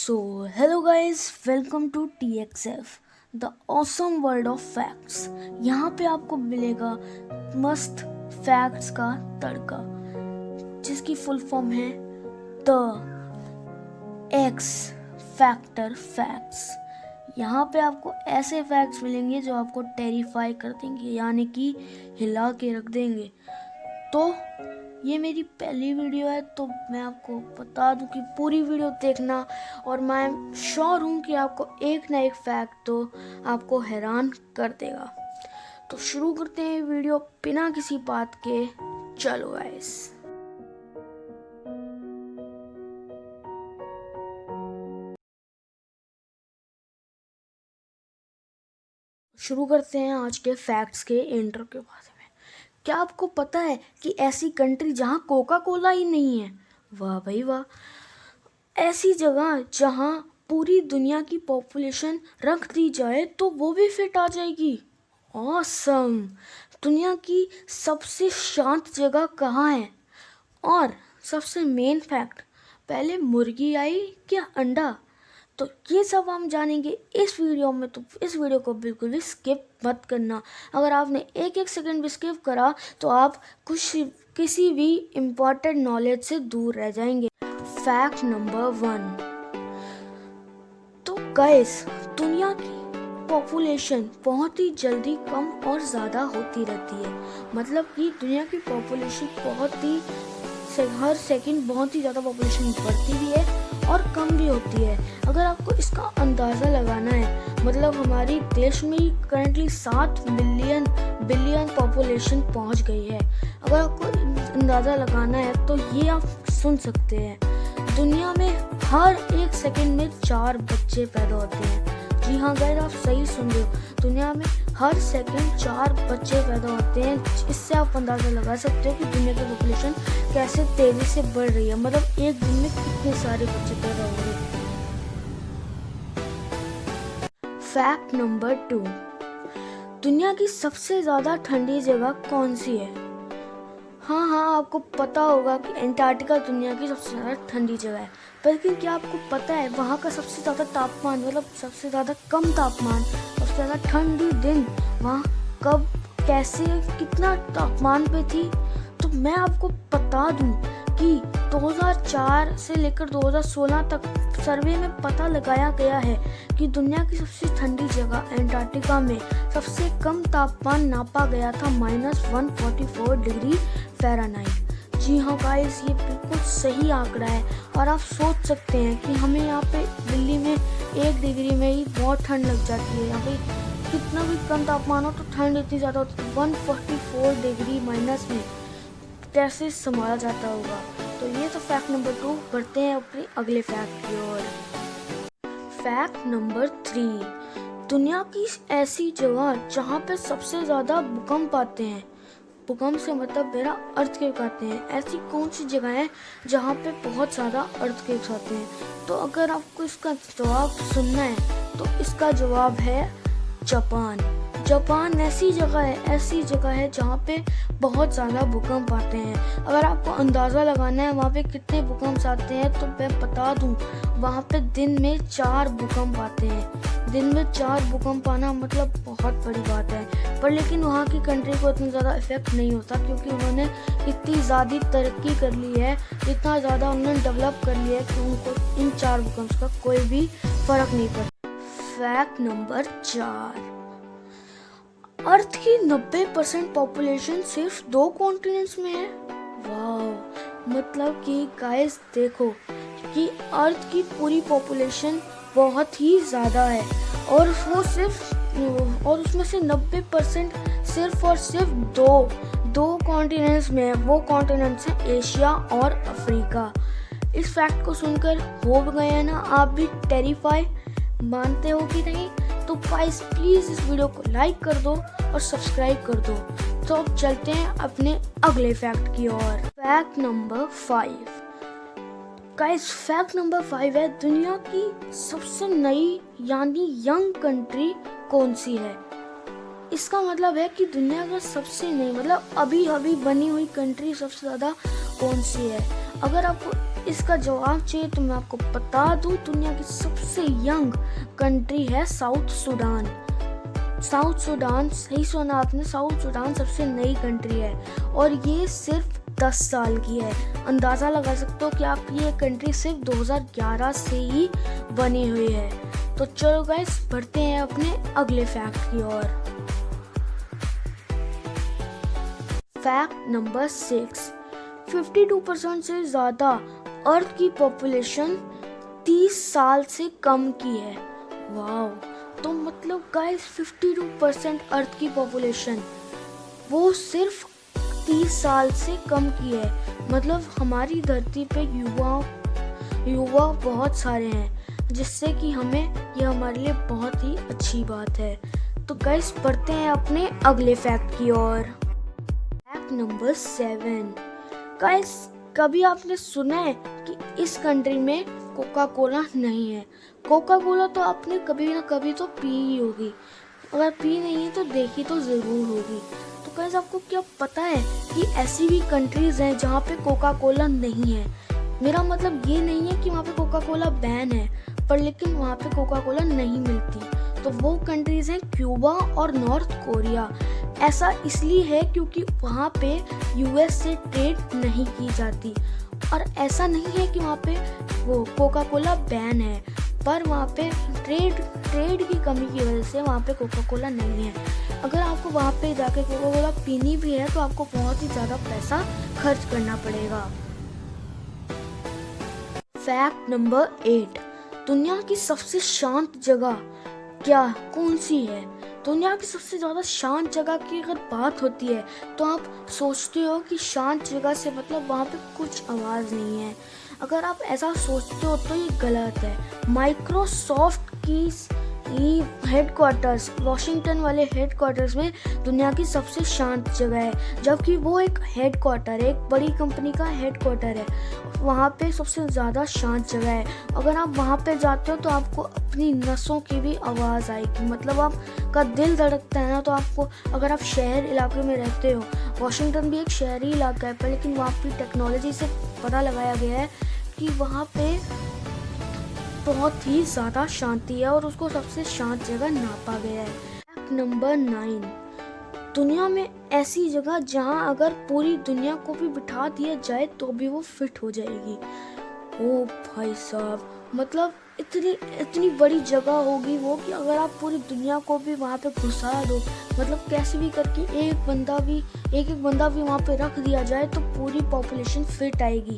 Hello guys, welcome to TXF the awesome world of facts. यहाँ पे आपको मिलेगा मस्त फैक्ट्स का तड़का, जिसकी फुल फॉर्म है द एक्स फैक्टर फैक्ट्स। यहाँ पे आपको ऐसे फैक्ट्स मिलेंगे जो आपको टेरिफाई कर देंगे, यानी कि हिला के रख देंगे। तो ये मेरी पहली वीडियो है, तो मैं आपको बता दूं कि पूरी वीडियो देखना, और मैं श्योर हूँ कि आपको एक ना एक फैक्ट तो आपको हैरान कर देगा। तो शुरू करते हैं वीडियो बिना किसी बात के। चलो गाइस, शुरू करते हैं आज के फैक्ट्स के इंट्रो के बारे में। क्या आपको पता है कि ऐसी कंट्री जहाँ कोका कोला ही नहीं है? वाह भाई वाह। ऐसी जगह जहाँ पूरी दुनिया की पॉपुलेशन रख दी जाए तो वो भी फिट आ जाएगी। ऑसम। दुनिया की सबसे शांत जगह कहाँ है? और सबसे मेन फैक्ट, पहले मुर्गी आई क्या अंडा? तो ये सब हम जानेंगे इस वीडियो में, तो इस वीडियो को बिल्कुल भी स्किप मत करना। अगर आपने एक एक सेकंड भी स्किप करा तो आप किसी भी इम्पोर्टेंट नॉलेज से दूर रह जाएंगे। Fact number 1। तो गाइस, दुनिया की पॉपुलेशन बहुत ही जल्दी कम और ज़्यादा होती रहती है। मतलब कि दुनिया की पॉपुलेशन हर सेकंड बहुत ही ज़्यादा पॉपुलेशन बढ़ती भी है और कम भी होती है। अगर आपको इसका अंदाज़ा लगाना है, मतलब हमारी देश में करंटली 7 बिलियन पॉपुलेशन पहुंच गई है। अगर आपको अंदाज़ा लगाना है तो ये आप सुन सकते हैं, दुनिया में हर एक सेकंड में 4 बच्चे पैदा होते हैं। जी हाँ गाइस, आप सही सुन रहे हो, दुनिया में हर सेकंड 4 बच्चे पैदा होते हैं। इससे आप अंदाज़ा लगा सकते हो कि दुनिया की पॉपुलेशन कैसे तेज़ी से बढ़ रही है। मतलब एक दिन में कितने सारे बच्चे पैदा होंगे। Fact number 2। दुनिया की सबसे ज़्यादा ठंडी जगह कौन सी है? हाँ, आपको पता होगा कि अंटार्कटिका दुनिया की सबसे ज़्यादा ठंडी जगह है। लेकिन क्या आपको पता है वहाँ का सबसे ज़्यादा तापमान, मतलब सबसे ज़्यादा कम तापमान, सबसे ज़्यादा ठंडी दिन वहाँ कब, कैसे, कितना तापमान पे थी? तो मैं आपको बता दूँ कि 2004 से लेकर 2016 तक सर्वे में पता लगाया गया है कि दुनिया की सबसे ठंडी जगह अंटार्कटिका में सबसे कम तापमान नापा गया था -144 डिग्री फ़ारेनहाइट। जी हाँ गाइस, ये बिल्कुल सही आंकड़ा है। और आप सोच सकते हैं कि हमें यहाँ पे दिल्ली में 1 डिग्री में ही बहुत ठंड लग जाती है। यहाँ पे कितना भी कम तापमान हो तो ठंड इतनी ज़्यादा होती है, 144 डिग्री माइनस में कैसे संभाला जाता होगा। तो ये तो फैक्ट नंबर 2। बढ़ते हैं अपने अगले फैक्ट की ओर। Fact number 3। दुनिया की ऐसी जगह जहाँ पे सबसे ज़्यादा भूकंप आते हैं, भूकंप से मतलब मेरा अर्थक्वेक आते हैं, ऐसी कौन सी जगह है जहाँ पे बहुत ज़्यादा अर्थक्वेक्स आते हैं? तो अगर आपको इसका जवाब सुनना है तो इसका जवाब है जापान। जापान ऐसी जगह है जहाँ पे बहुत ज़्यादा भूकंप आते हैं। अगर आपको अंदाज़ा लगाना है वहाँ पे कितने भूकंप आते हैं, तो मैं बता दूँ, वहाँ पे दिन में 4 भूकंप आते हैं। दिन में 4 भूकंप आना मतलब बहुत बड़ी बात है। पर लेकिन वहाँ की कंट्री को इतना ज़्यादा इफेक्ट नहीं होता, क्योंकि उन्होंने इतनी ज़्यादा तरक्की कर ली है, इतना ज़्यादा उन्होंने डेवलप कर लिया है कि उनको इन 4 भूकंप का कोई भी फ़र्क नहीं पड़ता। Fact number 4। अर्थ की 90% पॉपुलेशन सिर्फ 2 कॉन्टिनेंट्स में है। वाह। मतलब कि गाइस देखो कि अर्थ की पूरी पॉपुलेशन बहुत ही ज़्यादा है, और और उसमें से 90% सिर्फ और सिर्फ दो कॉन्टिनेंट्स में है। वो कॉन्टिनेंट्स हैं एशिया और अफ्रीका। इस फैक्ट को सुनकर हो गए हैं ना आप भी टेरिफाई? मानते हो कि नहीं? तो गाइस प्लीज़ इस वीडियो को लाइक कर दो और सब्सक्राइब कर दो। तो अब चलते हैं अपने अगले फैक्ट की ओर। Fact number 5। Guys, fact number 5 है, दुनिया की सबसे नई यानी यंग कंट्री कौन सी है? इसका मतलब है कि दुनिया का सबसे नई, मतलब अभी अभी बनी हुई कंट्री सबसे ज़्यादा कौन सी है? अगर आपको इसका जवाब चाहिए तो मैं आपको बता दूं, दुनिया की सबसे यंग कंट्री है साउथ सूडान। साउथ सूडान, सही सुना आपने, साउथ सूडान सबसे नई कंट्री है और ये सिर्फ 10 साल की है। अंदाज़ा लगा सकते हो कि आप ये कंट्री सिर्फ 2011 से ही बनी हुई है। तो चलो गाइस, बढ़ते हैं अपने अगले फैक्ट की ओर। फैक्ट नंबर 6, 52% से ज़्यादा अर्थ की पॉपुलेशन 30 साल से कम की है। वाओ, तो मतलब गाइस 52% अर्थ की पॉपुलेशन वो सिर्फ 30 साल से कम की है। मतलब हमारी धरती पे युवा बहुत सारे हैं, जिससे कि ये हमारे लिए बहुत ही अच्छी बात है। तो गाइस, बढ़ते हैं अपने अगले फैक्ट की ओर। फैक्ट नंबर 7, गाइस कभी आपने सुना है कि इस कंट्री में कोका कोला नहीं है? कोका कोला तो आपने कभी ना कभी तो पी ही होगी, अगर पी नहीं है तो देखी तो ज़रूर होगी। तो गाइस, आपको क्या पता है कि ऐसी भी कंट्रीज़ हैं जहाँ पे कोका कोला नहीं है? मेरा मतलब ये नहीं है कि वहाँ पे कोका कोला बैन है, पर लेकिन वहाँ पे कोका कोला नहीं मिलती। तो वो कंट्रीज़ हैं क्यूबा और नॉर्थ कोरिया। ऐसा इसलिए है क्योंकि वहाँ पे यूएस से ट्रेड नहीं की जाती, और ऐसा नहीं है कि वहाँ पे वो कोका कोला बैन है, पर वहाँ पे ट्रेड की कमी की वजह से वहाँ पे कोका कोला नहीं है। अगर आपको वहाँ पे जाके कोका कोला पीनी भी है तो आपको बहुत ही ज़्यादा पैसा खर्च करना पड़ेगा। फैक्ट नंबर 8, दुनिया की सबसे शांत जगह कौन सी है? दुनिया की सबसे ज़्यादा शांत जगह की अगर बात होती है तो आप सोचते हो कि शांत जगह से मतलब वहाँ पे कुछ आवाज़ नहीं है। अगर आप ऐसा सोचते हो तो ये गलत है। माइक्रोसॉफ्ट की हेडक्वार्टर्स, वॉशिंगटन वाले हेडक्वार्टर्स में दुनिया की सबसे शांत जगह है, जबकि वो एक हेडक्वार्टर है, एक बड़ी कंपनी का हेडक्वार्टर है। वहाँ पे सबसे ज़्यादा शांत जगह है। अगर आप वहाँ पे जाते हो तो आपको अपनी नसों की भी आवाज़ आएगी, मतलब आपका दिल धड़कता है ना। तो आपको, अगर आप शहर इलाके में रहते हो, वॉशिंगटन भी एक शहरी इलाका है, पर लेकिन वहाँ की टेक्नोलॉजी से पता लगाया गया है कि वहाँ पे बहुत ही ज़्यादा शांति है और उसको सबसे शांत जगह नापा गया है। फैक्ट नंबर 9, दुनिया में ऐसी जगह जहां अगर पूरी दुनिया को भी बिठा दिया जाए तो भी वो फिट हो जाएगी। ओ भाई साहब, मतलब इतनी बड़ी जगह होगी वो कि अगर आप पूरी दुनिया को भी वहाँ पे घुसा दो, मतलब कैसे भी करके एक बंदा भी वहाँ पे रख दिया जाए तो पूरी पॉपुलेशन फिट आएगी।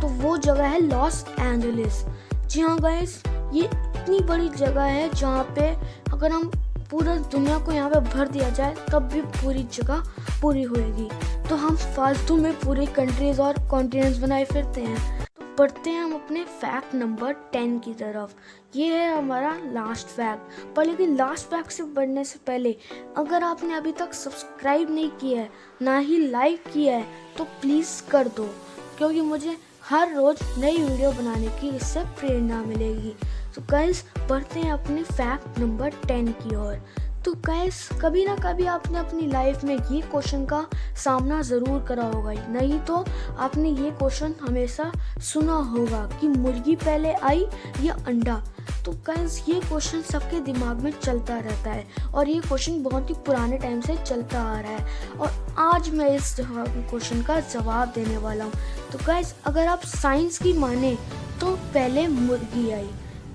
तो वो जगह है लॉस एंजलिस। जी हाँ गाइस, ये इतनी बड़ी जगह है जहाँ पे अगर हम पूरा दुनिया को यहाँ पे भर दिया जाए तब भी पूरी जगह पूरी होएगी। तो हम फालतू में पूरी कंट्रीज और कॉन्टिनेंट्स बनाए फिरते हैं। तो बढ़ते हैं हम अपने फैक्ट नंबर 10 की तरफ। ये है हमारा लास्ट फैक्ट। पर लेकिन लास्ट फैक्ट से बढ़ने से पहले, अगर आपने अभी तक सब्सक्राइब नहीं किया है, ना ही लाइक किया है, तो प्लीज़ कर दो, क्योंकि मुझे हर रोज़ नई वीडियो बनाने की इससे प्रेरणा मिलेगी। तो गाइस, बढ़ते हैं अपने फैक्ट नंबर 10 की ओर। तो गाइस, कभी ना कभी आपने अपनी लाइफ में ये क्वेश्चन का सामना ज़रूर करा होगा, नहीं तो आपने ये क्वेश्चन हमेशा सुना होगा कि मुर्गी पहले आई या अंडा। तो गाइस, ये क्वेश्चन सबके दिमाग में चलता रहता है और ये क्वेश्चन बहुत ही पुराने टाइम से चलता आ रहा है, और आज मैं इस क्वेश्चन का जवाब देने वाला हूँ। तो गाइस, अगर आप साइंस की माने तो पहले मुर्गी आई,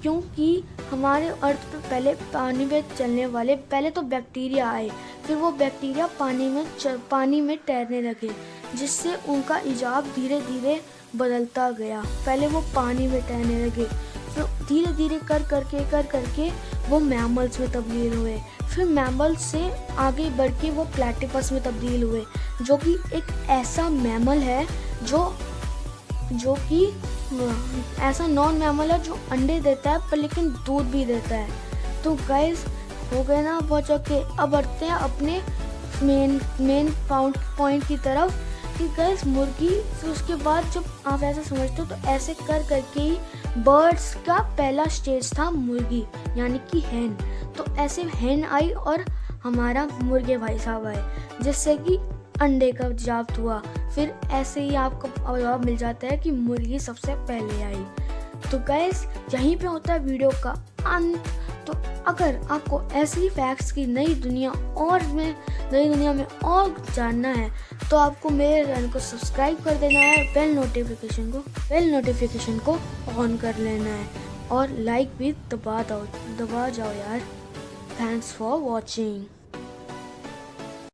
क्योंकि हमारे अर्थ पे पहले पानी में चलने वाले पहले तो बैक्टीरिया आए, फिर वो बैक्टीरिया पानी में तैरने लगे, जिससे उनका इजाब धीरे धीरे बदलता गया। पहले वो पानी में तैरने लगे, फिर धीरे धीरे कर करके वो मैमल्स में तब्दील हुए, फिर मैमल से आगे बढ़ के वो प्लेटिपस में तब्दील हुए, जो कि एक ऐसा मैमल है जो कि ऐसा नॉन मैमल है जो अंडे देता है पर लेकिन दूध भी देता है। तो गाइस, हो गए ना बहुत के। अब बढ़ते हैं अपने मेन पॉइंट की तरफ कि गाइस, मुर्गी, फिर उसके बाद जब आप ऐसे समझते हो तो ऐसे कर करके ही बर्ड्स का पहला स्टेज था मुर्गी, यानी कि हैन। तो ऐसे हैन आई और हमारा मुर्गे भाई साहब आए, जिससे कि अंडे कब जवाब हुआ, फिर ऐसे ही आपको जवाब मिल जाता है कि मुर्गी सबसे पहले आई। तो गाइस यहीं पे होता है वीडियो का अंत। तो अगर आपको ऐसी ही फैक्ट्स की नई दुनिया में और जानना है तो आपको मेरे चैनल को सब्सक्राइब कर देना है, बेल नोटिफिकेशन को ऑन कर लेना है और लाइक भी दबा जाओ यार। Thanks for watching.